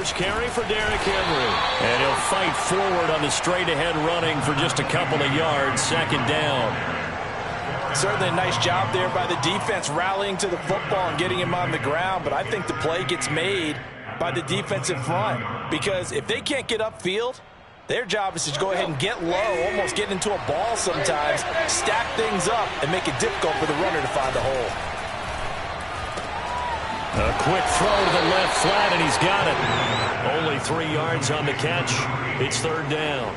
first carry for Derrick Henry. And he'll fight forward on the straight-ahead running for just a couple of yards. Second down. Certainly a nice job there by the defense rallying to the football and getting him on the ground. But I think the play gets made by the defensive front, because if they can't get upfield, their job is to go ahead and get low, almost get into a ball sometimes, stack things up, and make it difficult for the runner to find the hole. A quick throw to the left flat, and he's got it. Only 3 yards on the catch. It's third down.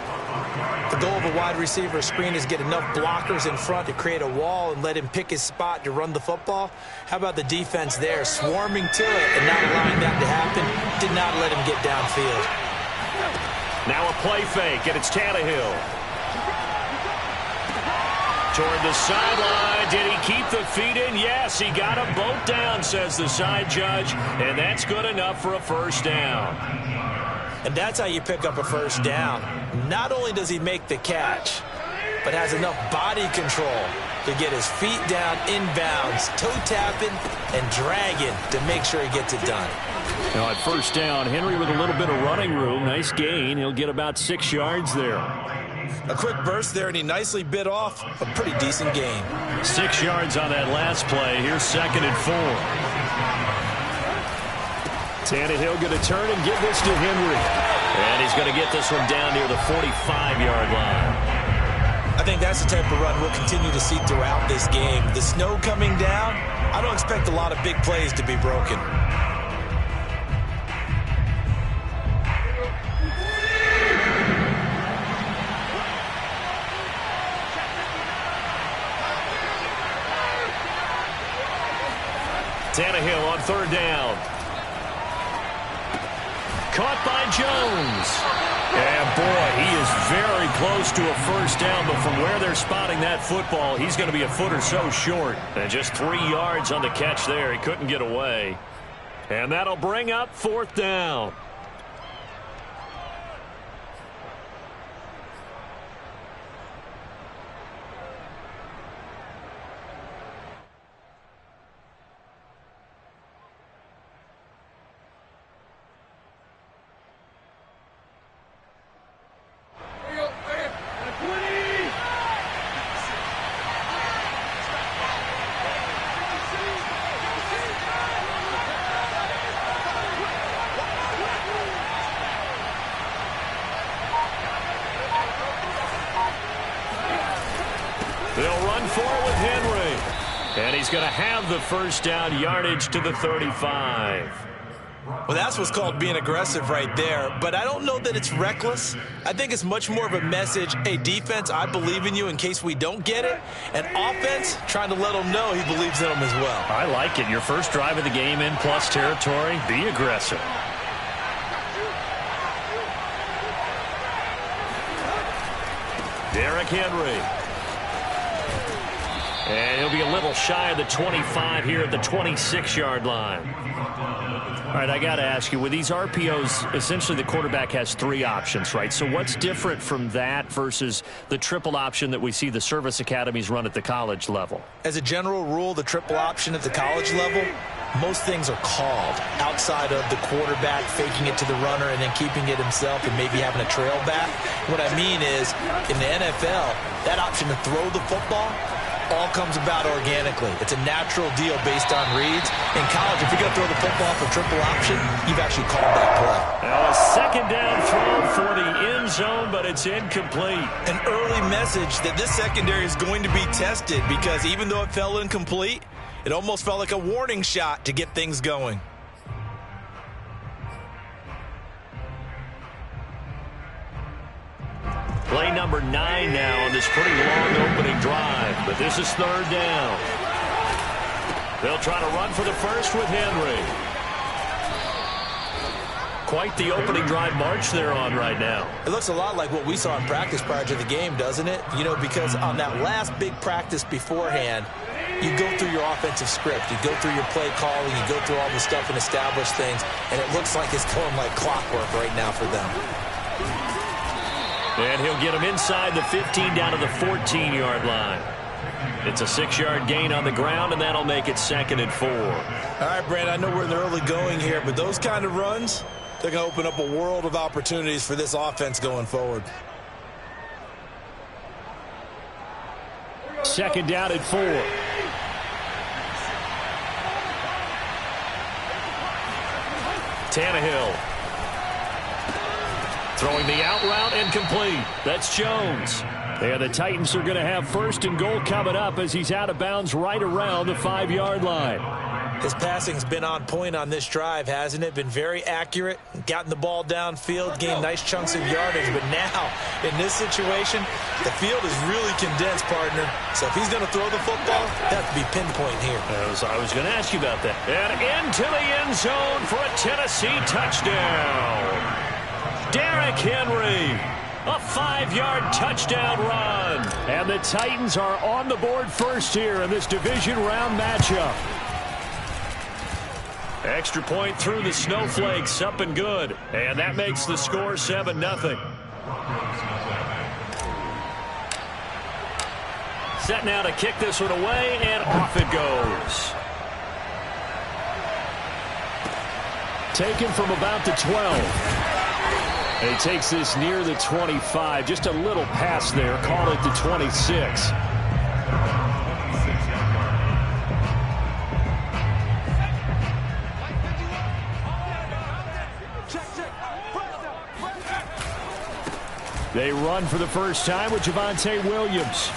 The goal of a wide receiver screen is get enough blockers in front to create a wall and let him pick his spot to run the football. How about the defense there, swarming to it and not allowing that to happen? Did not let him get downfield. Now a play fake, and it's Tannehill. Toward the sideline. Did he keep the feet in? Yes, he got them both down, says the side judge, and that's good enough for a first down. And that's how you pick up a first down. Not only does he make the catch, but has enough body control to get his feet down inbounds, toe tapping and dragging to make sure he gets it done. Now at first down, Henry with a little bit of running room. Nice gain. He'll get about 6 yards there. A quick burst there, and he nicely bit off a pretty decent gain. 6 yards on that last play. Here's 2nd and 4. Tannehill going to turn and give this to Henry. And he's going to get this one down near the 45-yard line. I think that's the type of run we'll continue to see throughout this game. The snow coming down, I don't expect a lot of big plays to be broken. Tannehill on third down. Caught by Jones. And boy, he is very close to a first down, but from where they're spotting that football, he's going to be a foot or so short. And just 3 yards on the catch there. He couldn't get away. And that'll bring up fourth down. They'll run for it with Henry. And he's going to have the first down, yardage to the 35. Well, that's what's called being aggressive right there. But I don't know that it's reckless. I think it's much more of a message, hey, defense, I believe in you in case we don't get it. And offense, trying to let them know he believes in them as well. I like it. Your first drive of the game in plus territory, be aggressive. Derrick Henry. And he'll be a little shy of the 25 here at the 26-yard line. All right, I got to ask you, with these RPOs, essentially the quarterback has 3 options, right? So what's different from that versus the triple option that we see the service academies run at the college level? As a general rule, the triple option at the college level, most things are called outside of the quarterback faking it to the runner and then keeping it himself and maybe having a trail back. What I mean is, in the NFL, that option to throw the football all comes about organically. It's a natural deal based on reads. In college, if you're going to throw the football for triple option, you've actually called that play. Now a second down throw for the end zone, but it's incomplete. An early message that this secondary is going to be tested, because even though it fell incomplete, it almost felt like a warning shot to get things going. Play number 9 now on this pretty long opening drive. But this is third down. They'll try to run for the first with Henry. Quite the opening drive march they're on right now. It looks a lot like what we saw in practice prior to the game, doesn't it? You know, because on that last big practice beforehand, you go through your offensive script. You go through your play calling. You go through all the stuff and establish things. And it looks like it's going like clockwork right now for them. And he'll get him inside the 15 down to the 14-yard line. It's a 6-yard gain on the ground, and that'll make it 2nd and 4. All right, Brand, I know we're in the early going here, but those kind of runs they're going to open up a world of opportunities for this offense going forward. Second down at 4. Tannehill. Throwing the out route incomplete. That's Jones. And the Titans are going to have first and goal coming up as he's out of bounds right around the 5-yard line. His passing's been on point on this drive, hasn't it? Been very accurate, gotten the ball downfield, gained nice chunks of yardage. But now, in this situation, the field is really condensed, partner. So if he's going to throw the football, that has to be pinpoint here. I was going to ask you about that. And into the end zone for a Tennessee touchdown. Derrick Henry. A 5-yard touchdown run. And the Titans are on the board first here in this division round matchup. Extra point through the snowflakes, up and good. And that makes the score 7-0. Set now to kick this one away, and off it goes. Taken from about the 12. He takes this near the 25. Just a little pass there. Call it the 26. They run for the first time with Javonte Williams.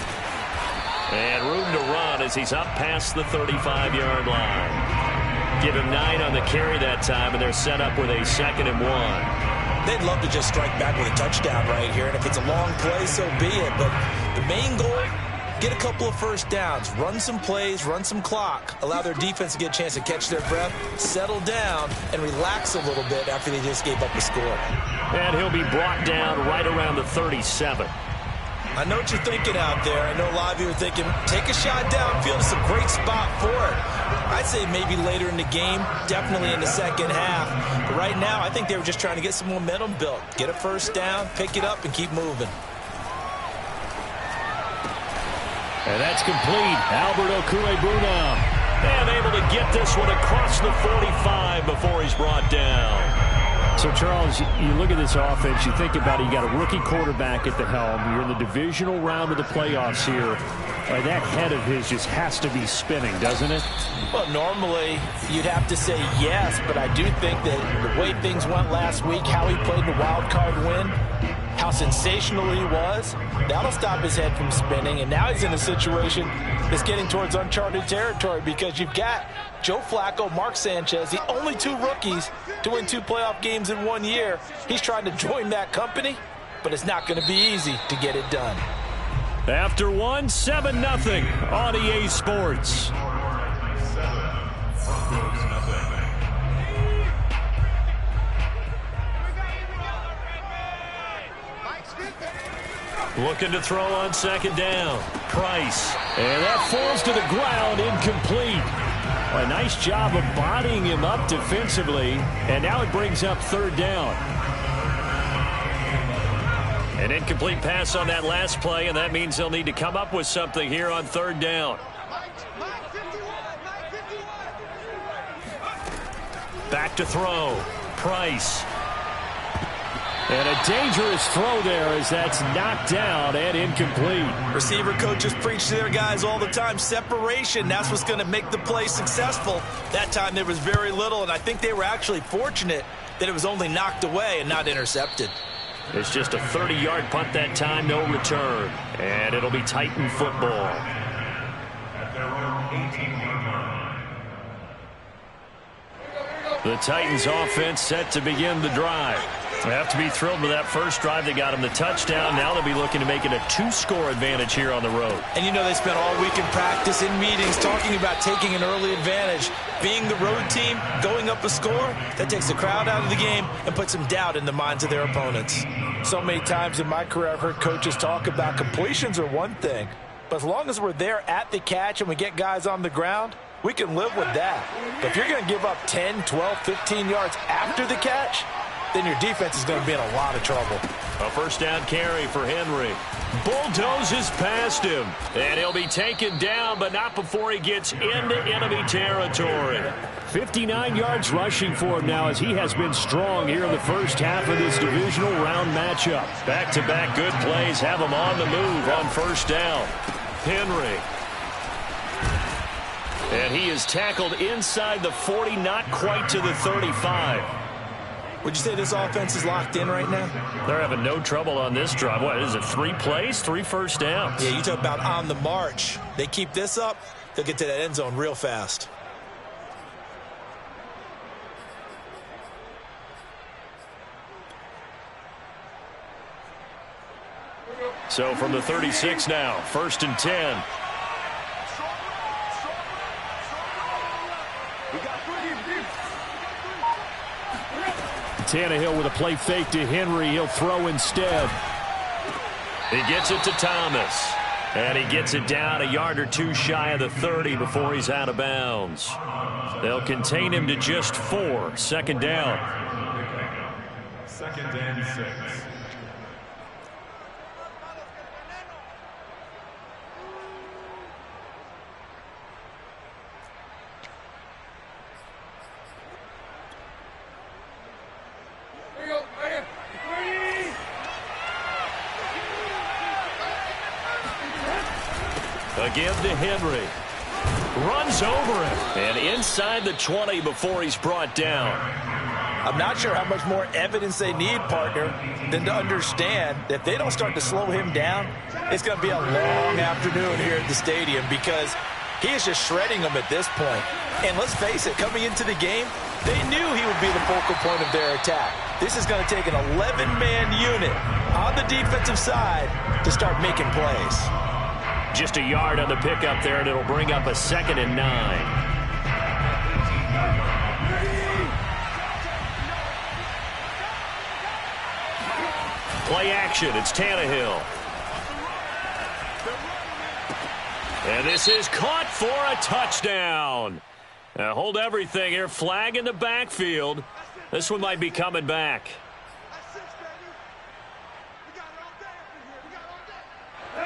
And room to run as he's up past the 35-yard line. Give him 9 on the carry that time, and they're set up with a 2nd and 1. They'd love to just strike back with a touchdown right here, and if it's a long play, so be it. But the main goal, get a couple of first downs, run some plays, run some clock, allow their defense to get a chance to catch their breath, settle down, and relax a little bit after they just gave up a score. And he'll be brought down right around the 37. I know what you're thinking out there. I know a lot of you are thinking, take a shot downfield. It's a great spot for it. I'd say maybe later in the game, definitely in the second half. But right now, I think they were just trying to get some momentum built. Get a first down, pick it up, and keep moving. And that's complete. Albert Okwuegbunam. And able to get this one across the 45 before he's brought down. So, Charles, you look at this offense, you think about it, you got a rookie quarterback at the helm. You're in the divisional round of the playoffs here. That head of his just has to be spinning, doesn't it? Well, normally you'd have to say yes, but I do think that the way things went last week, how he played the wild card win, how sensational he was, that'll stop his head from spinning. And now he's in a situation that's getting towards uncharted territory because you've got Joe Flacco, Mark Sanchez, the only 2 rookies to win 2 playoff games in 1 year. He's trying to join that company, but it's not going to be easy to get it done. After 1, 7-0 on EA Sports. Looking to throw on 2nd down. Price. And that falls to the ground, incomplete. A nice job of bodying him up defensively. And now it brings up 3rd down. An incomplete pass on that last play, and that means they'll need to come up with something here on 3rd down. Back to throw. Price. And a dangerous throw there as that's knocked down and incomplete. Receiver coaches preach to their guys all the time. Separation, that's what's going to make the play successful. That time there was very little, and I think they were actually fortunate that it was only knocked away and not intercepted. It's just a 30-yard punt that time, no return. And it'll be Titan football. The Titans offense set to begin the drive. They have to be thrilled with that first drive. They got him the touchdown. Now they'll be looking to make it a 2-score advantage here on the road. And you know they spent all week in practice, in meetings, talking about taking an early advantage. Being the road team, going up a score, that takes the crowd out of the game and puts some doubt in the minds of their opponents. So many times in my career I've heard coaches talk about completions are one thing, but as long as we're there at the catch and we get guys on the ground, we can live with that. But if you're going to give up 10, 12, 15 yards after the catch, then your defense is going to be in a lot of trouble. A first down carry for Henry. Bulldozes past him. And he'll be taken down, but not before he gets into enemy territory. 59 yards rushing for him now as he has been strong here in the first half of this divisional round matchup. Back-to-back good plays have him on the move on first down. Henry. And he is tackled inside the 40, not quite to the 35. Would you say this offense is locked in right now? They're having no trouble on this drive. What is it, 3 plays, 3 first downs? Yeah, you talk about on the march. They keep this up, they'll get to that end zone real fast. So from the 36 now, 1st and 10. Tannehill with a play fake to Henry. He'll throw instead. He gets it to Thomas. And he gets it down a yard or two shy of the 30 before he's out of bounds. They'll contain him to just 4. Second down. 2nd and 6. Again to Henry. Runs over him. And inside the 20 before he's brought down. I'm not sure how much more evidence they need, partner, than to understand that if they don't start to slow him down, it's going to be a long afternoon here at the stadium because he is just shredding them at this point. And let's face it, coming into the game, they knew he would be the focal point of their attack. This is going to take an 11-man unit on the defensive side to start making plays. Just a yard on the pickup there, and it'll bring up a 2nd and 9. Play action. It's Tannehill. And this is caught for a touchdown. Now hold everything here. Flag in the backfield. This one might be coming back.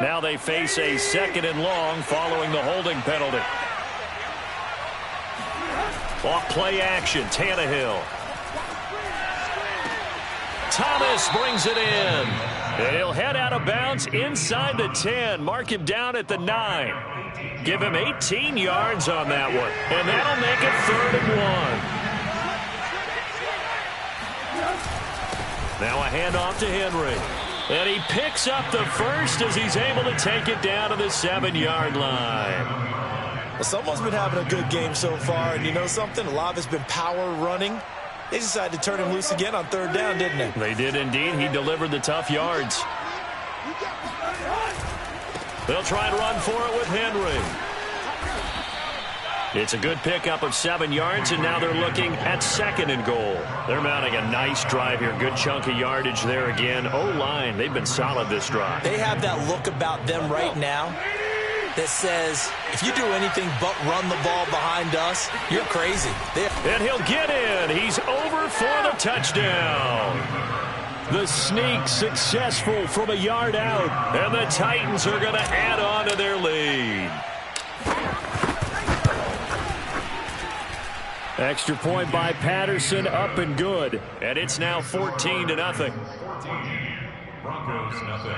Now they face a 2nd and long following the holding penalty. Off play action, Tannehill. Thomas brings it in. And he'll head out of bounds inside the 10. Mark him down at the 9. Give him 18 yards on that one. And that'll make it 3rd and 1. Now a handoff to Henry. And he picks up the first as he's able to take it down to the 7-yard line. Well, someone's been having a good game so far, and you know something? A lot of it's been power running. They decided to turn him loose again on 3rd down, didn't they? They did indeed. He delivered the tough yards. They'll try and run for it with Henry. It's a good pickup of 7 yards, and now they're looking at 2nd and goal. They're mounting a nice drive here. Good chunk of yardage there again. O-line, they've been solid this drive. They have that look about them right now that says, if you do anything but run the ball behind us, you're crazy. And he'll get in. He's over for the touchdown. The sneak successful from a yard out. And the Titans are going to add on to their lead. Extra point by Patterson, up and good. And it's now 14-0. 14, Broncos nothing.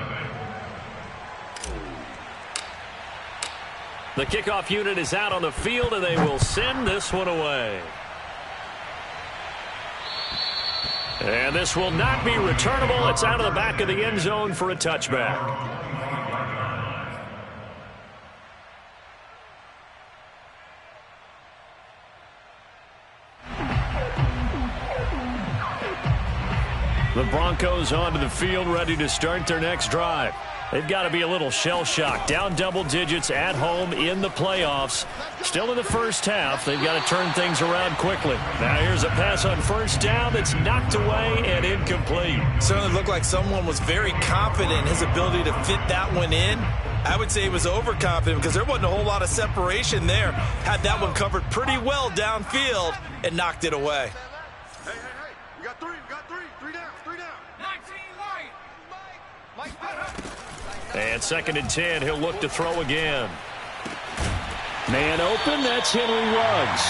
The kickoff unit is out on the field, and they will send this one away. And this will not be returnable. It's out of the back of the end zone for a touchback. The Broncos onto the field, ready to start their next drive. They've got to be a little shell-shocked. Down double digits at home in the playoffs. Still in the first half. They've got to turn things around quickly. Now here's a pass on first down that's knocked away and incomplete. Certainly looked like someone was very confident in his ability to fit that one in. I would say he was overconfident because there wasn't a whole lot of separation there. Had that one covered pretty well downfield and knocked it away. Hey, we got three down. 19 light. And 2nd and 10, he'll look to throw again. Man open, that's Henry Ruggs.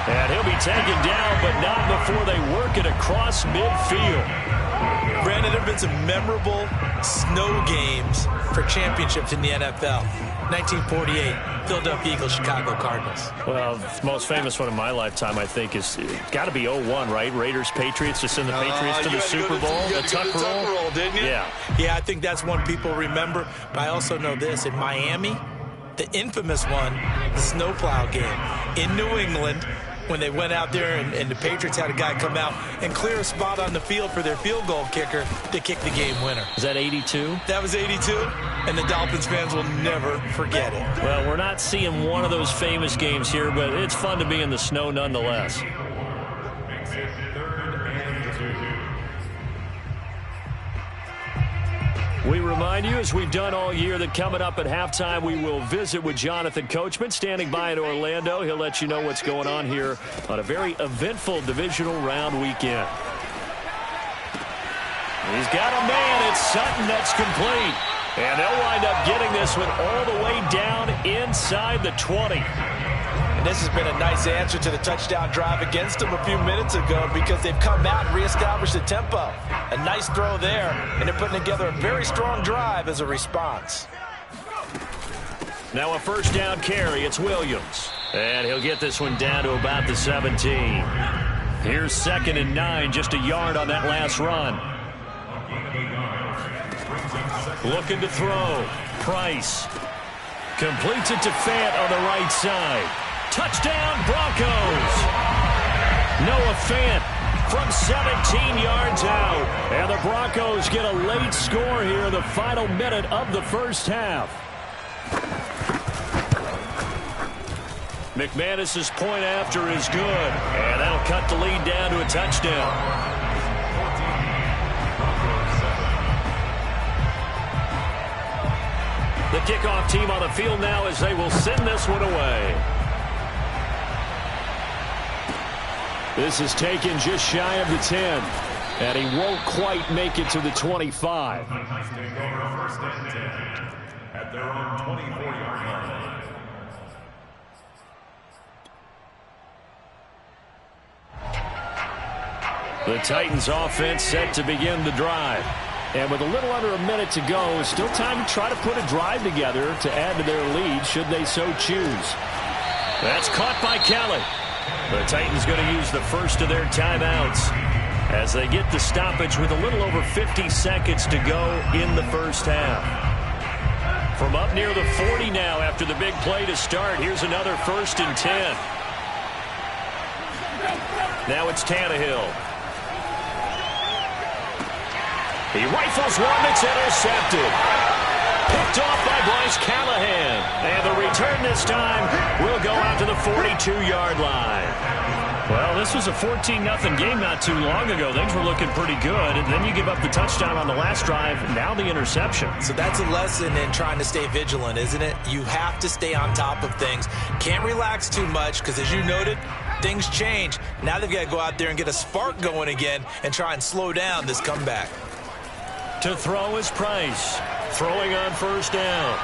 And he'll be taken down, but not before they work it across midfield. Brandon, there have been some memorable snow games for championships in the NFL. 1948, Philadelphia Eagles, Chicago Cardinals. Well, the most famous one in my lifetime, I think, is got to be 01, right? Raiders, Patriots, to send the Patriots to the Super Bowl. The tuck roll, didn't you? Yeah. Yeah, I think that's one people remember. But I also know this. In Miami, the infamous one, the snowplow game in New England, when they went out there and the Patriots had a guy come out and clear a spot on the field for their field goal kicker to kick the game winner. Is that 82? That was 82, and the Dolphins fans will never forget it. Well, we're not seeing one of those famous games here, but it's fun to be in the snow nonetheless. We remind you, as we've done all year, that coming up at halftime, we will visit with Jonathan Coachman, standing by in Orlando. He'll let you know what's going on here on a very eventful divisional round weekend. He's got a man. It's Sutton. That's complete. And they'll wind up getting this one all the way down inside the 20. And this has been a nice answer to the touchdown drive against them a few minutes ago, because they've come out and reestablished the tempo. A nice throw there, and they're putting together a very strong drive as a response. Now a 1st down carry. It's Williams. And he'll get this one down to about the 17. Here's 2nd and 9, just a yard on that last run. Looking to throw. Price. Completes it to Fant on the right side. Touchdown, Broncos. Noah Fant from 17 yards out. And the Broncos get a late score here in the final minute of the first half. McManus's point after is good. And that'll cut the lead down to a touchdown. The kickoff team on the field now as they will send this one away. This is taken just shy of the 10. And he won't quite make it to the 25. At their own 24-yard line. The Titans offense set to begin the drive. And with a little under a minute to go, still time to try to put a drive together to add to their lead should they so choose. That's caught by Kelly. The Titans going to use the first of their timeouts as they get the stoppage with a little over 50 seconds to go in the first half. From up near the 40 now after the big play to start, here's another 1st and 10. Now it's Tannehill. He rifles one that's intercepted. Picked off by Bryce Callahan. And the return this time will go out to the 42-yard line. Well, this was a 14-0 game not too long ago. Things were looking pretty good. And then you give up the touchdown on the last drive. Now the interception. So that's a lesson in trying to stay vigilant, isn't it? You have to stay on top of things. Can't relax too much because, as you noted, things change. Now they've got to go out there and get a spark going again and try and slow down this comeback. To throw is Price. Throwing on 1st down.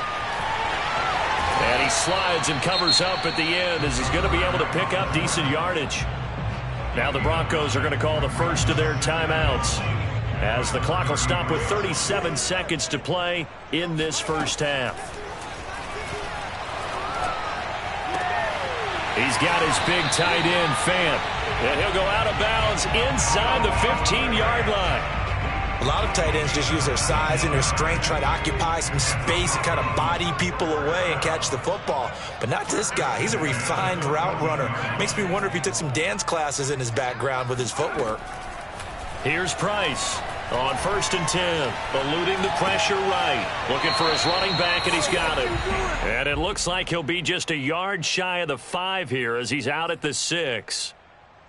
And he slides and covers up at the end as he's going to be able to pick up decent yardage. Now the Broncos are going to call the first of their timeouts as the clock will stop with 37 seconds to play in this first half. He's got his big tight end, Fant. And he'll go out of bounds inside the 15-yard line. A lot of tight ends just use their size and their strength, try to occupy some space and kind of body people away and catch the football. But not this guy. He's a refined route runner. Makes me wonder if he took some dance classes in his background with his footwork. Here's Price on 1st and 10, eluding the pressure right. Looking for his running back, and he's got it. And it looks like he'll be just a yard shy of the 5 here as he's out at the 6.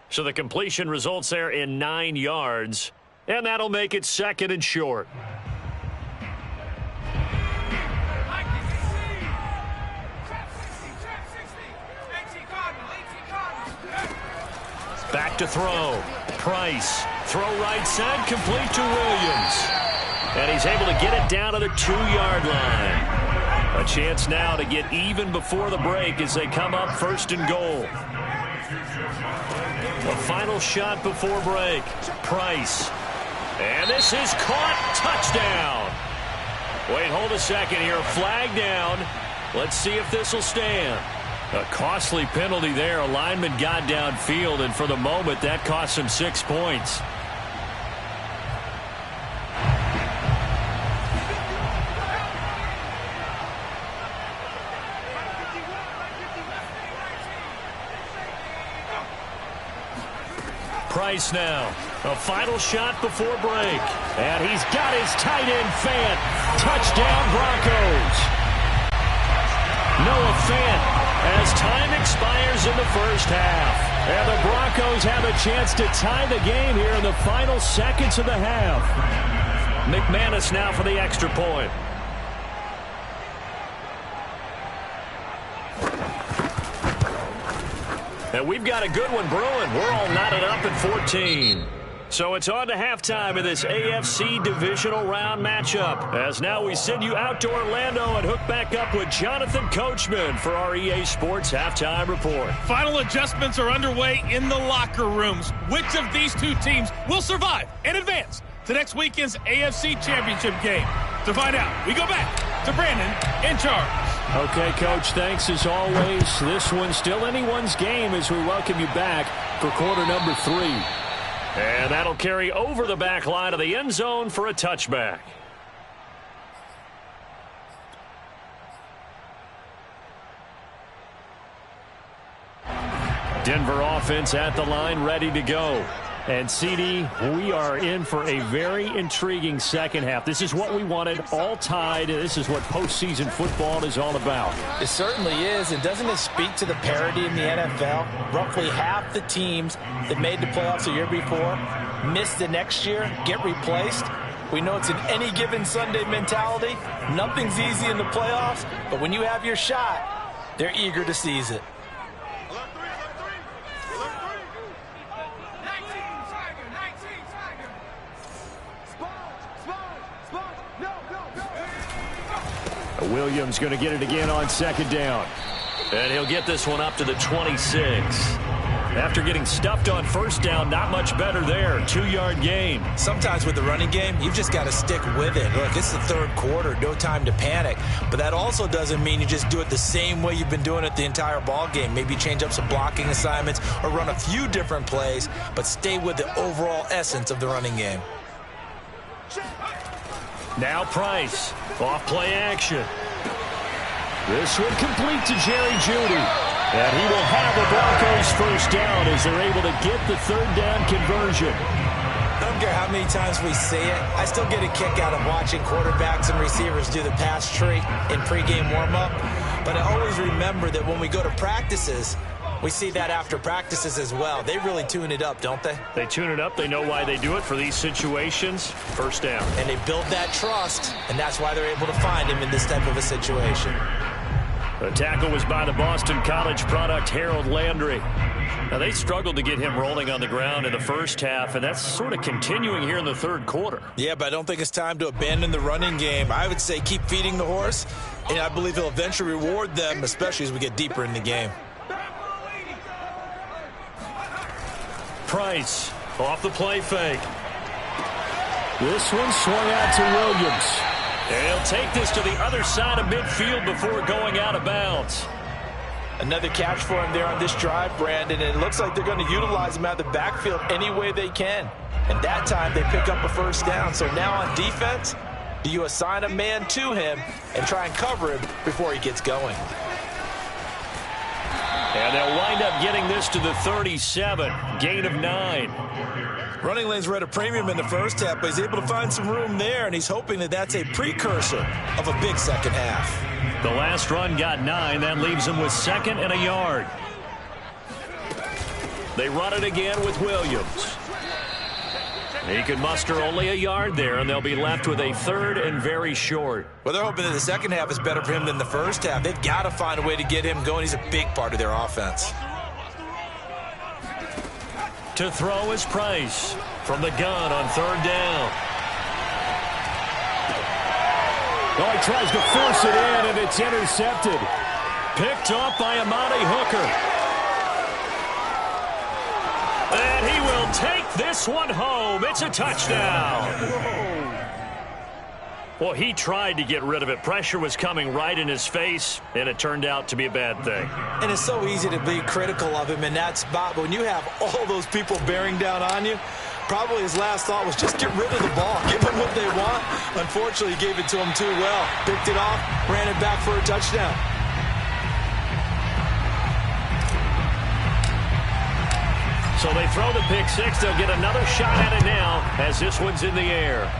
So the completion results there in 9 yards. And that'll make it 2nd and short. Back to throw. Price. Throw right side, complete to Williams. And he's able to get it down to the 2-yard line. A chance now to get even before the break as they come up 1st and goal. The final shot before break. Price. And this is caught. Touchdown. Wait, hold a second here. Flag down. Let's see if this will stand. A costly penalty there. A lineman got downfield, and for the moment, that cost him 6 points. Price now. A final shot before break. And he's got his tight end Fant. Touchdown Broncos. Noah Fant as time expires in the first half. And the Broncos have a chance to tie the game here in the final seconds of the half. McManus now for the extra point. And we've got a good one brewing. We're all knotted up at 14. So it's on to halftime of this AFC divisional round matchup. As now we send you out to Orlando and hook back up with Jonathan Coachman for our EA Sports Halftime Report. Final adjustments are underway in the locker rooms. Which of these two teams will survive and advance to next weekend's AFC Championship game? To find out, we go back to Brandon in charge. Okay, Coach, thanks as always. This one's still anyone's game as we welcome you back for quarter number 3. And that'll carry over the back line of the end zone for a touchback. Denver offense at the line, ready to go. And, CD, we are in for a very intriguing second half. This is what we wanted, all tied. This is what postseason football is all about. It certainly is, and doesn't it speak to the parity in the NFL? Roughly half the teams that made the playoffs the year before miss the next year, get replaced. We know it's an any given Sunday mentality. Nothing's easy in the playoffs, but when you have your shot, they're eager to seize it. Williams going to get it again on second down. And he'll get this one up to the 26. After getting stuffed on first down, not much better there. 2-yard gain. Sometimes with the running game, you've just got to stick with it. Look, it's the third quarter, no time to panic. But that also doesn't mean you just do it the same way you've been doing it the entire ball game. Maybe change up some blocking assignments or run a few different plays, but stay with the overall essence of the running game. Now Price, off play action. This one complete to Jerry Jeudy. And he will have the Broncos first down as they're able to get the third down conversion. I don't care how many times we see it. I still get a kick out of watching quarterbacks and receivers do the pass tree in pregame warm-up. But I always remember that when we go to practices, we see that after practices as well. They really tune it up, don't they? They tune it up. They know why they do it for these situations. First down. And they build that trust, and that's why they're able to find him in this type of a situation. The tackle was by the Boston College product, Harold Landry. Now, they struggled to get him rolling on the ground in the first half, and that's sort of continuing here in the third quarter. Yeah, but I don't think it's time to abandon the running game. I would say keep feeding the horse, and I believe he'll eventually reward them, especially as we get deeper in the game. Price off the play fake. This one swung out to Williams. And he'll take this to the other side of midfield before going out of bounds. Another catch for him there on this drive, Brandon, and it looks like they're going to utilize him out of the backfield any way they can. And that time they pick up a first down. So now on defense, do you assign a man to him and try and cover him before he gets going? And they'll wind up getting this to the 37, gain of 9. Running lanes were at a premium in the first half, but he's able to find some room there, and he's hoping that that's a precursor of a big second half. The last run got 9. That leaves him with 2nd and a yard. They run it again with Williams. He can muster only a yard there, and they'll be left with a 3rd and very short. Well, they're hoping that the second half is better for him than the first half. They've got to find a way to get him going. He's a big part of their offense. To throw is Price from the gun on 3rd down. Oh, he tries to force it in, and it's intercepted. Picked off by Amani Hooker. And he will take this one home. It's a touchdown. Well, he tried to get rid of it. Pressure was coming right in his face, and it turned out to be a bad thing. And it's so easy to be critical of him in that spot. But when you have all those people bearing down on you, probably his last thought was just get rid of the ball. Give them what they want. Unfortunately, he gave it to them too well. Picked it off, ran it back for a touchdown. So they throw the pick six. They'll get another shot at it now as this one's in the air.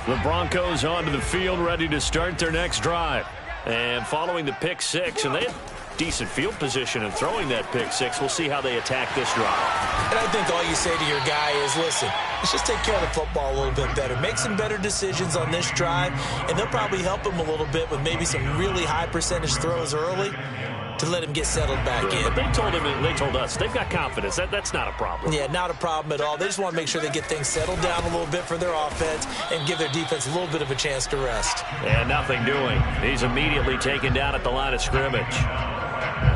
The Broncos onto the field, ready to start their next drive. And following the pick six, and they had decent field position in throwing that pick six. We'll see how they attack this drive. And I think all you say to your guy is, listen, let's just take care of the football a little bit better. Make some better decisions on this drive, and they'll probably help him a little bit with maybe some really high percentage throws early to let him get settled back in. But they told us they've got confidence. That's not a problem. Yeah, not a problem at all. They just want to make sure they get things settled down a little bit for their offense and give their defense a little bit of a chance to rest. And nothing doing. He's immediately taken down at the line of scrimmage.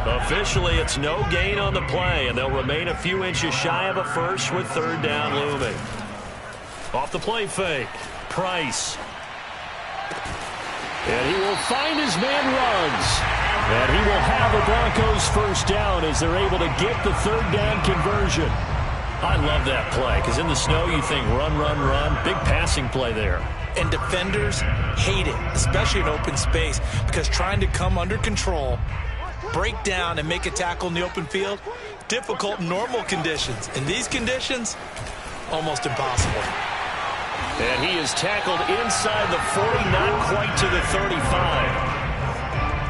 Officially, it's no gain on the play, and they'll remain a few inches shy of a first with third down looming. Off the play fake, Price. And he will find his man Ruggs. And he will have the Broncos first down as they're able to get the third down conversion. I love that play because in the snow you think run, run, run. Big passing play there. And defenders hate it, especially in open space, because trying to come under control, break down, and make a tackle in the open field, difficult in normal conditions. In these conditions, almost impossible. And he is tackled inside the 40, not quite to the 35.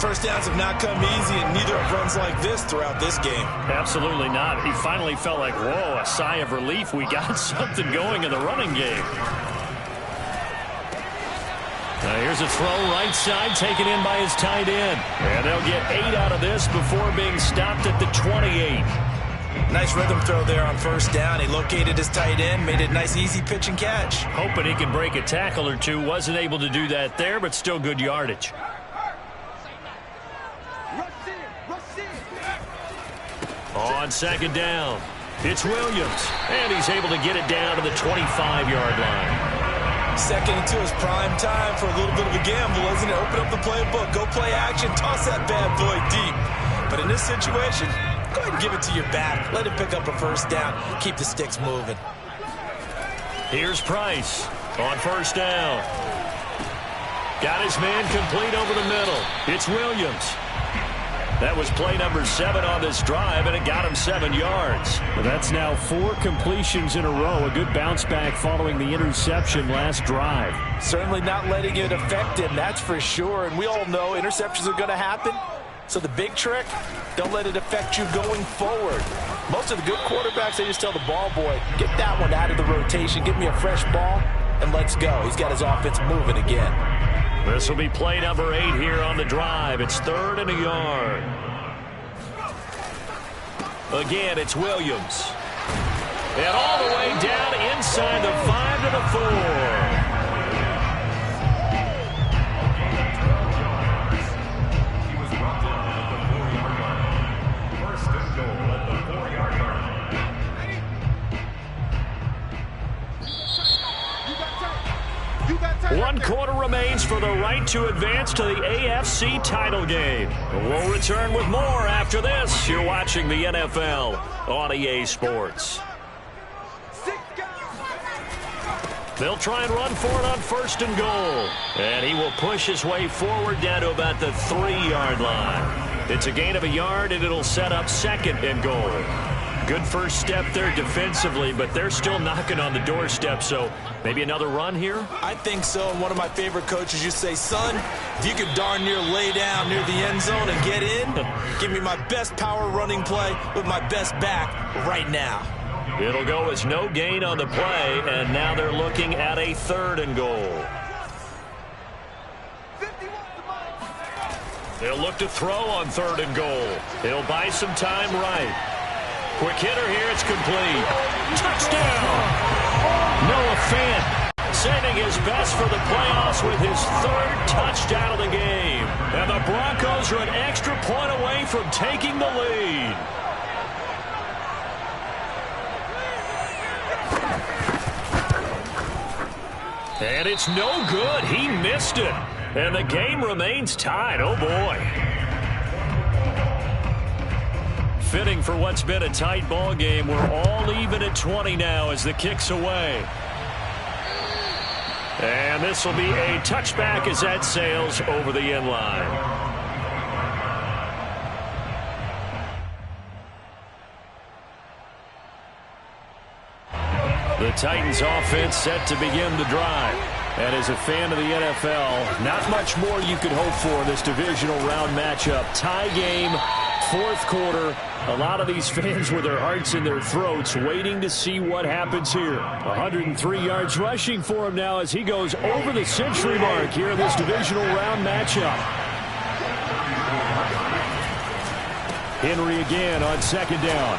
First downs have not come easy, and neither have runs like this throughout this game. Absolutely not. He finally felt like, whoa, a sigh of relief. We got something going in the running game. Now here's a throw right side taken in by his tight end. And they'll get 8 out of this before being stopped at the 28. Nice rhythm throw there on first down. He located his tight end, made it a nice, easy pitch and catch. Hoping he can break a tackle or two. Wasn't able to do that there, but still good yardage. On second down, it's Williams, and he's able to get it down to the 25-yard line. Second into his prime time for a little bit of a gamble, isn't it? Open up the playbook, go play action, toss that bad boy deep. But in this situation, go ahead and give it to your back. Let him pick up a first down. Keep the sticks moving. Here's Price on first down. Got his man complete over the middle. It's Williams. That was play number 7 on this drive, and it got him 7 yards. Well, that's now 4 completions in a row. A good bounce back following the interception last drive. Certainly not letting it affect him, that's for sure. And we all know interceptions are going to happen. So the big trick, don't let it affect you going forward. Most of the good quarterbacks, they just tell the ball boy, get that one out of the rotation, give me a fresh ball, and let's go. He's got his offense moving again. This will be play number 8 here on the drive. It's 3rd and a yard. Again, it's Williams. And all the way down inside the 5 to the 4. One quarter remains for the right to advance to the AFC title game. We'll return with more after this. You're watching the NFL on EA Sports. They'll try and run for it on 1st and goal. And he will push his way forward down to about the 3-yard line. It's a gain of a yard, and it'll set up 2nd and goal. Good first step there defensively, but they're still knocking on the doorstep, so maybe another run here? I think so. And one of my favorite coaches used to say, son, if you could darn near lay down near the end zone and get in, give me my best power running play with my best back right now. It'll go as no gain on the play, and now they're looking at a 3rd and goal. They'll look to throw on 3rd and goal. He'll buy some time right. Quick hitter here. It's complete. Touchdown. Noah Fant saving his best for the playoffs with his third touchdown of the game. And the Broncos are an extra point away from taking the lead. And it's no good. He missed it. And the game remains tied. Oh, boy. Fitting for what's been a tight ball game. We're all even at 20 now as the kick's away. And this will be a touchback as that sails over the end line. The Titans offense set to begin the drive. And as a fan of the NFL, not much more you could hope for in this divisional round matchup. Tie game, fourth quarter. A lot of these fans with their hearts in their throats waiting to see what happens here. 103 yards rushing for him now as he goes over the century mark here in this divisional round matchup. Henry again on second down.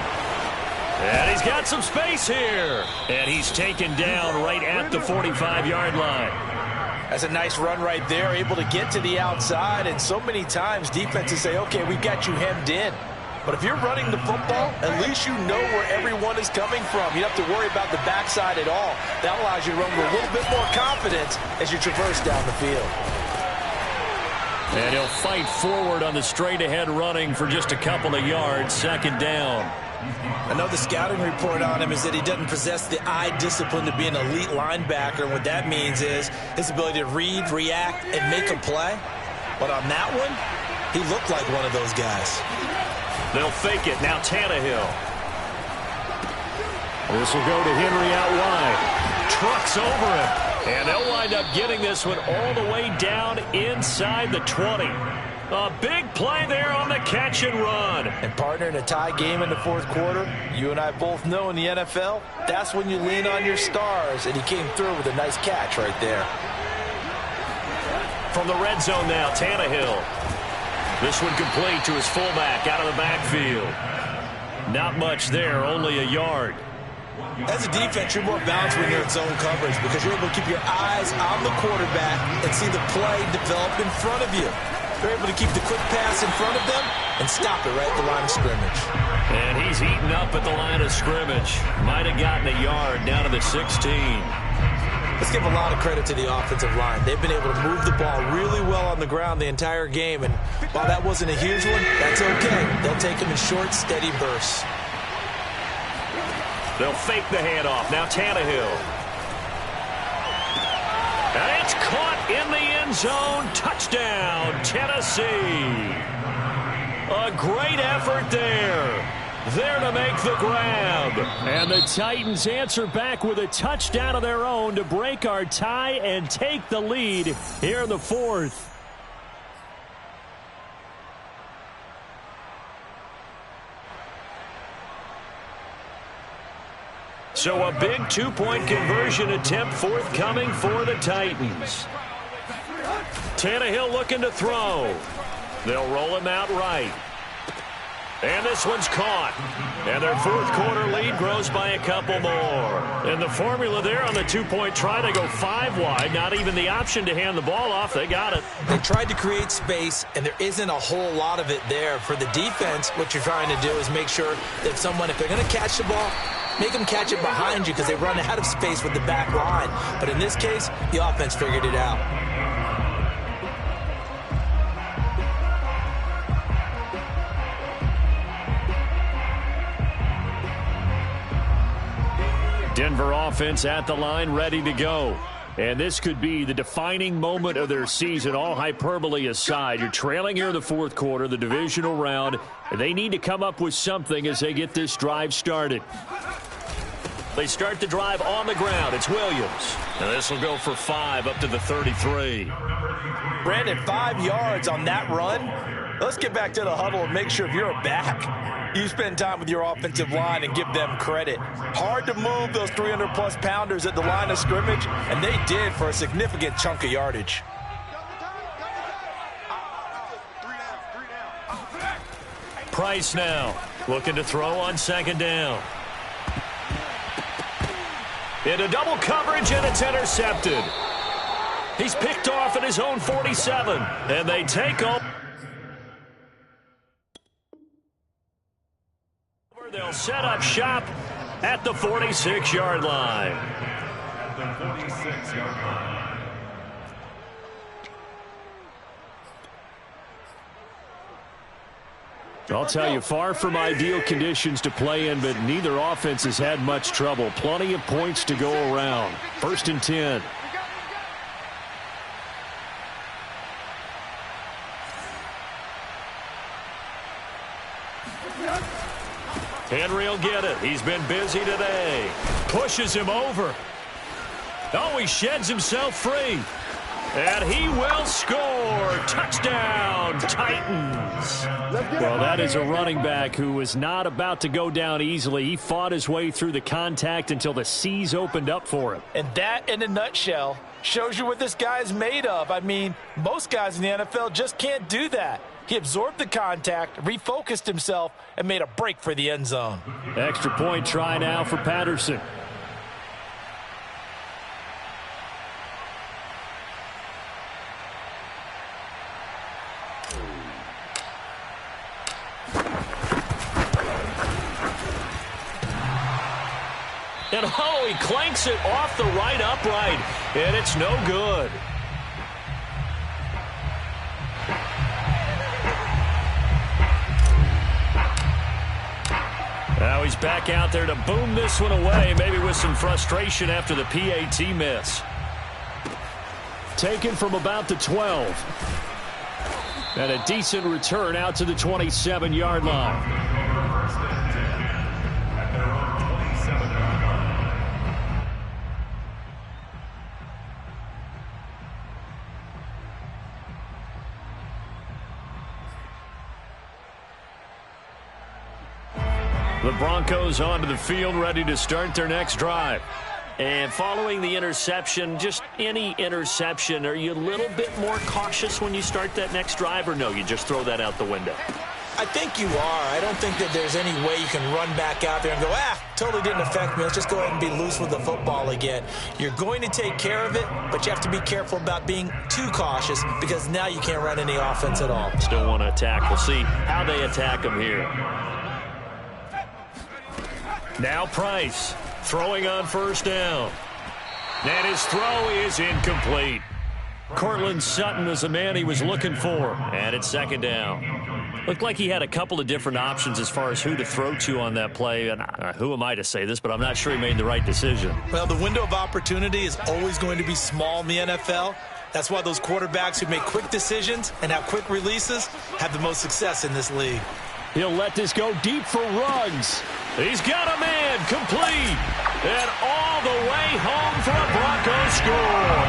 And he's got some space here. And he's taken down right at the 45-yard line. That's a nice run right there, able to get to the outside. And so many times defenses say, okay, we've got you hemmed in. But if you're running the football, at least you know where everyone is coming from. You don't have to worry about the backside at all. That allows you to run with a little bit more confidence as you traverse down the field. And he'll fight forward on the straight-ahead running for just a couple of yards, second down. I know the scouting report on him is that he doesn't possess the eye discipline to be an elite linebacker. And what that means is his ability to read, react, and make a play. But on that one, he looked like one of those guys. They'll fake it. Now Tannehill. This will go to Henry out wide. Trucks over him. And they'll wind up getting this one all the way down inside the 20. A big play there on the catch and run. And partner, in a tie game in the fourth quarter, you and I both know in the NFL, that's when you lean on your stars. And he came through with a nice catch right there. From the red zone now, Tannehill. This one complete to his fullback out of the backfield. Not much there, only a yard. As a defense, you're more balanced when you're in zone coverage because you're able to keep your eyes on the quarterback and see the play develop in front of you. They're able to keep the quick pass in front of them and stop it right at the line of scrimmage. And he's eaten up at the line of scrimmage. Might have gotten a yard down to the 16. Let's give a lot of credit to the offensive line. They've been able to move the ball really well on the ground the entire game. And while that wasn't a huge one, that's okay. They'll take them in short, steady bursts. They'll fake the handoff. Now Tannehill. And it's caught in the end zone. Touchdown, Tennessee. A great effort there. There to make the grab. And the Titans answer back with a touchdown of their own to break our tie and take the lead here in the fourth. So a big two-point conversion attempt forthcoming for the Titans. Tannehill looking to throw. They'll roll him out right. And this one's caught. And their fourth quarter lead grows by a couple more. And the formula there on the two-point try, they go 5 wide. Not even the option to hand the ball off. They got it. They tried to create space, and there isn't a whole lot of it there. For the defense, what you're trying to do is make sure that someone, if they're going to catch the ball, make them catch it behind you because they run out of space with the back line. But in this case, the offense figured it out. Denver offense at the line, ready to go. And this could be the defining moment of their season, all hyperbole aside. You're trailing here in the fourth quarter, the divisional round. And they need to come up with something as they get this drive started. They start the drive on the ground. It's Williams. And this will go for 5 up to the 33. Brandon, 5 yards on that run. Let's get back to the huddle and make sure if you're a back, you spend time with your offensive line and give them credit. Hard to move those 300-plus pounders at the line of scrimmage, and they did for a significant chunk of yardage. Price now, looking to throw on second down. Into double coverage, and it's intercepted. He's picked off at his own 47, and they take over. They'll set up shop at the 46-yard line. At the 46-yard line. I'll tell you, far from ideal conditions to play in, but neither offense has had much trouble. Plenty of points to go around. 1st and 10. Henry will get it. He's been busy today. Pushes him over. Oh, he sheds himself free. And he will score. Touchdown, Titans. Well, that is a running back who was not about to go down easily. He fought his way through the contact until the seas opened up for him. And that, in a nutshell, shows you what this guy is made of. I mean, most guys in the NFL just can't do that. He absorbed the contact, refocused himself, and made a break for the end zone. Extra point try now for Patterson. And oh, he clanks it off the right upright, and it's no good. Now he's back out there to boom this one away, maybe with some frustration after the PAT miss. Taken from about the 12. And a decent return out to the 27-yard line. The Broncos onto the field, ready to start their next drive. And following the interception, just any interception, are you a little bit more cautious when you start that next drive, or no, you just throw that out the window? I think you are. I don't think that there's any way you can run back out there and go, totally didn't affect me. Let's just go ahead and be loose with the football again. You're going to take care of it, but you have to be careful about being too cautious because now you can't run any offense at all. Still want to attack. We'll see how they attack him here. Now Price throwing on first down. And his throw is incomplete. Cortland Sutton is the man he was looking for. And it's second down. Looked like he had a couple of different options as far as who to throw to on that play. And who am I to say this, but I'm not sure he made the right decision. Well, the window of opportunity is always going to be small in the NFL. That's why those quarterbacks who make quick decisions and have quick releases have the most success in this league. He'll let this go deep for Ruggs. He's got a man complete. And all the way home for a Broncos score.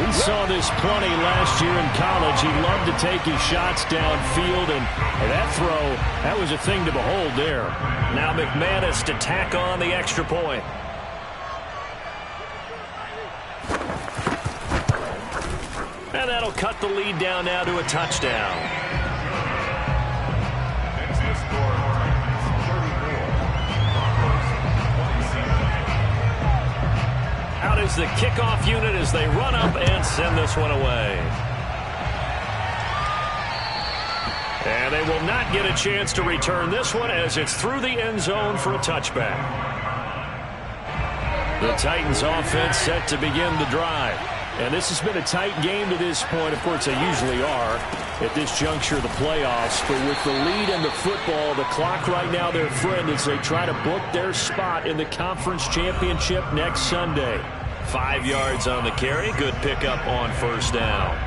We saw this plenty last year in college. He loved to take his shots downfield, and that throw, that was a thing to behold there. Now McManus to tack on the extra point. And that'll cut the lead down now to a touchdown. Out is the kickoff unit as they run up and send this one away. And they will not get a chance to return this one as it's through the end zone for a touchback. The Titans offense set to begin the drive. And this has been a tight game to this point. Of course, they usually are at this juncture of the playoffs. But with the lead in the football, the clock right now their friend as they try to book their spot in the conference championship next Sunday. 5 yards on the carry. Good pickup on first down.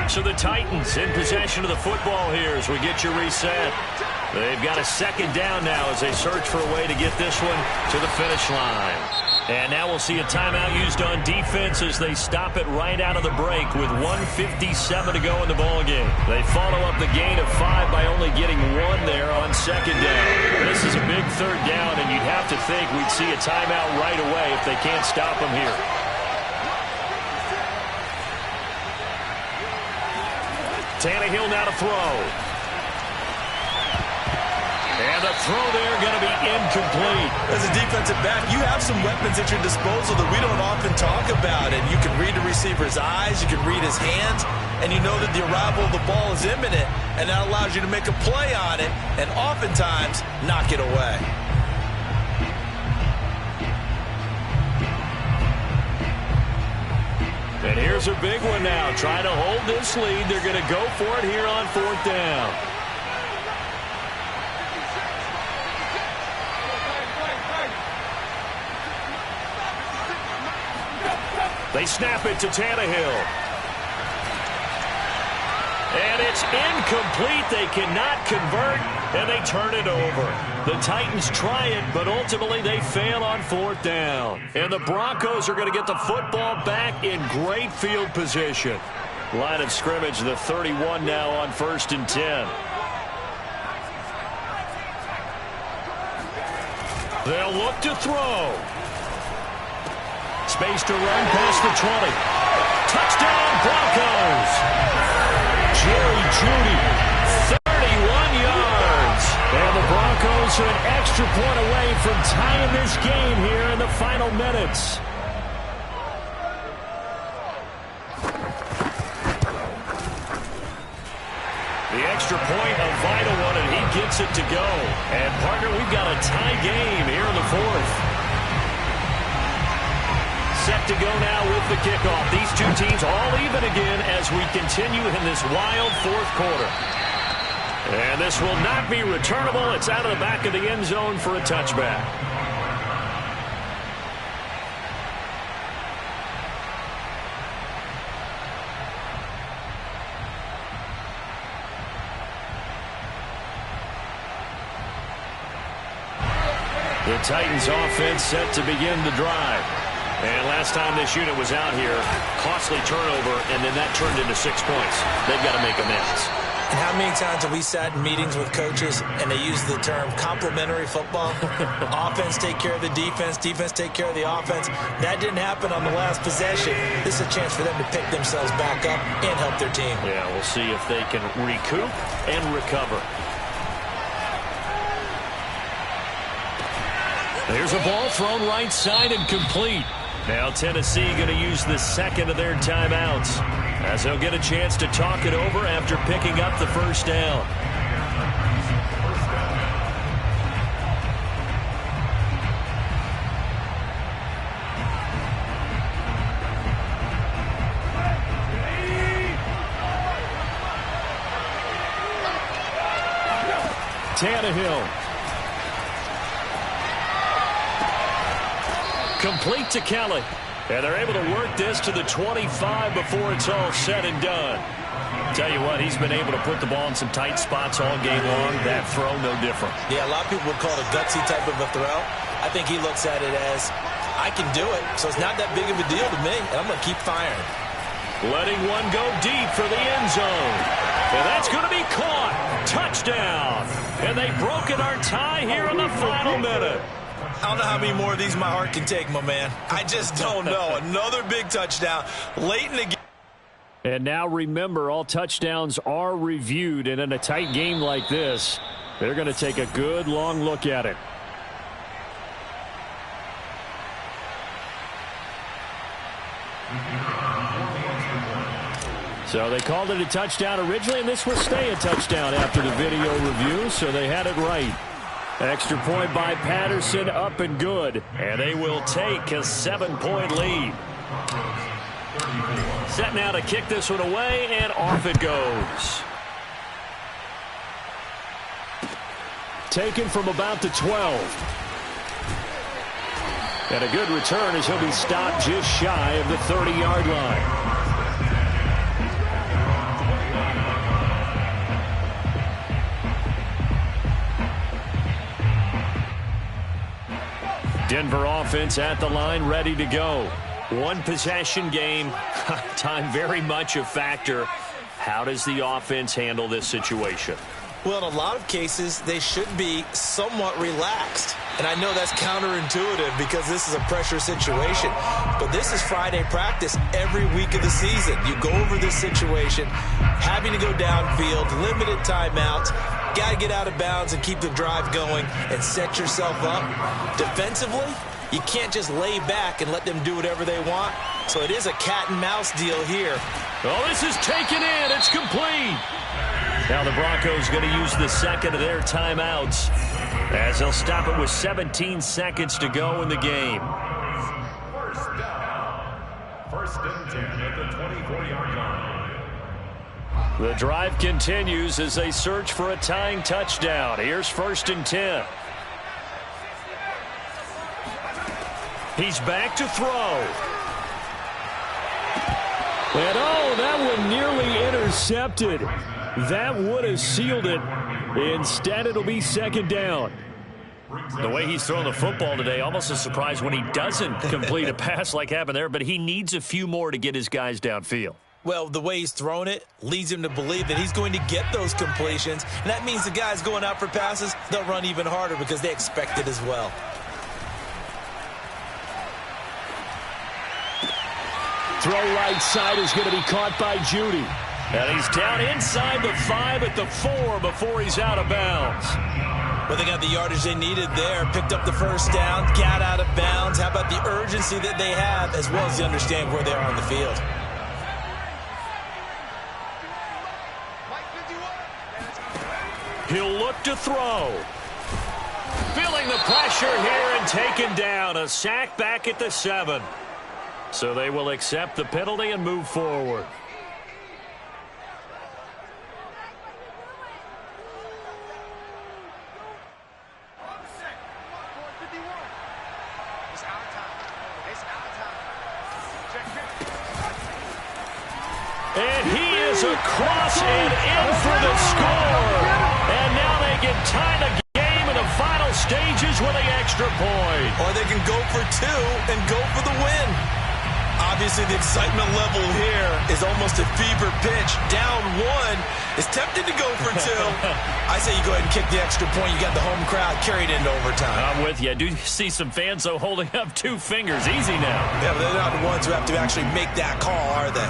So the Titans in possession of the football here as we get you reset. They've got a second down now as they search for a way to get this one to the finish line. And now we'll see a timeout used on defense as they stop it right out of the break with 1:57 to go in the ballgame. They follow up the gain of 5 by only getting 1 there on second down. This is a big third down, and you'd have to think we'd see a timeout right away if they can't stop them here. Tannehill now to throw. And the throw there going to be incomplete. As a defensive back, you have some weapons at your disposal that we don't often talk about. And you can read the receiver's eyes, you can read his hands, and you know that the arrival of the ball is imminent, and that allows you to make a play on it and oftentimes knock it away. And here's a big one now. Trying to hold this lead. They're going to go for it here on 4th down. They snap it to Tannehill. And it's incomplete. They cannot convert, and they turn it over. The Titans try it, but ultimately they fail on 4th down. And the Broncos are going to get the football back in great field position. Line of scrimmage, the 31 now on 1st and 10. They'll look to throw. Space to run past the 20. Touchdown, Broncos. Jerry Jeudy, 31 yards. And the Broncos are an extra point away from tying this game here in the final minutes. The extra point, a vital one, and he gets it to go. And, partner, we've got a tie game here in the 4th. Set to go now with the kickoff. These two teams all even again as we continue in this wild 4th quarter. And this will not be returnable. It's out of the back of the end zone for a touchback. The Titans offense set to begin the drive. And last time this unit was out here, costly turnover, and then that turned into 6 points. They've got to make amends. And how many times have we sat in meetings with coaches and they use the term complementary football? Offense take care of the defense, defense take care of the offense. That didn't happen on the last possession. This is a chance for them to pick themselves back up and help their team. Yeah, we'll see if they can recoup and recover. There's a ball thrown right side and complete. Now Tennessee going to use the second of their timeouts as they'll get a chance to talk it over after picking up the first down. Tannehill. Complete to Kelly. And they're able to work this to the 25 before it's all said and done. Tell you what, he's been able to put the ball in some tight spots all game long. That throw, no different. Yeah, a lot of people would call it a gutsy type of a throw. I think he looks at it as, I can do it, so it's not that big of a deal to me, and I'm going to keep firing. Letting one go deep for the end zone. And that's going to be caught. Touchdown. And they've broken our tie here in the final minute. I don't know how many more of these my heart can take, my man. I just don't know. Another big touchdown late in the game. And now remember, all touchdowns are reviewed. And in a tight game like this, they're going to take a good long look at it. So they called it a touchdown originally, and this will stay a touchdown after the video review, so they had it right. Extra point by Patterson, up and good. And they will take a 7-point lead. Set now to kick this one away, and off it goes. Taken from about the 12. And a good return as he'll be stopped just shy of the 30-yard line. Denver offense at the line, ready to go. One possession game. Time very much a factor. How does the offense handle this situation? Well, in a lot of cases, they should be somewhat relaxed. And I know that's counterintuitive because this is a pressure situation. But this is Friday practice every week of the season. You go over this situation, having to go downfield, limited timeouts, got to get out of bounds and keep the drive going and set yourself up. Defensively, you can't just lay back and let them do whatever they want. So it is a cat and mouse deal here. Oh, this is taken in. It's complete. Now the Broncos going to use the second of their timeouts as they'll stop it with 17 seconds to go in the game. First down. First and 10 at the 24-yard line. The drive continues as they search for a tying touchdown. Here's first and 10. He's back to throw. And oh, that one nearly intercepted. That would have sealed it. Instead, it'll be second down. The way he's throwing the football today, almost a surprise when he doesn't complete a pass like happened there, but he needs a few more to get his guys downfield. Well, the way he's thrown it leads him to believe that he's going to get those completions. And that means the guys going out for passes, they'll run even harder because they expect it as well. Throw right side is going to be caught by Judy. And he's down inside the 5 at the 4 before he's out of bounds. Well, they got the yardage they needed there. Picked up the first down, got out of bounds. How about the urgency that they have as well as they understand where they are on the field? He'll look to throw. Feeling the pressure here and taken down. A sack back at the 7. So they will accept the penalty and move forward. And he is across and in for the score. And now they can tie the game in the final stages with an extra point. Or they can go for 2 and go for the win. Obviously, the excitement level here is almost a fever pitch. Down 1 is tempted to go for 2. I say you go ahead and kick the extra point. You got the home crowd carried into overtime. I'm with you. I do see some fans, though, holding up 2 fingers. Easy now. Yeah, but they're not the ones who have to actually make that call, are they?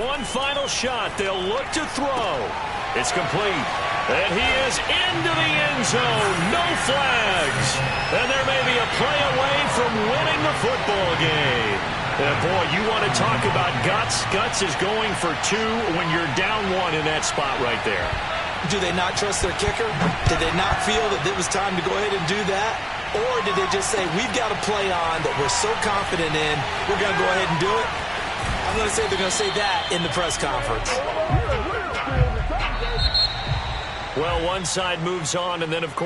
One final shot. They'll look to throw. It's complete. And he is into the end zone. No flags. And there may be a play away from winning the football game. And boy, you want to talk about guts. Guts is going for 2 when you're down 1 in that spot right there. Do they not trust their kicker? Did they not feel that it was time to go ahead and do that? Or did they just say, we've got a play on that we're so confident in, we're going to go ahead and do it? I'm going to say they're going to say that in the press conference. Well, one side moves on, and then, of course,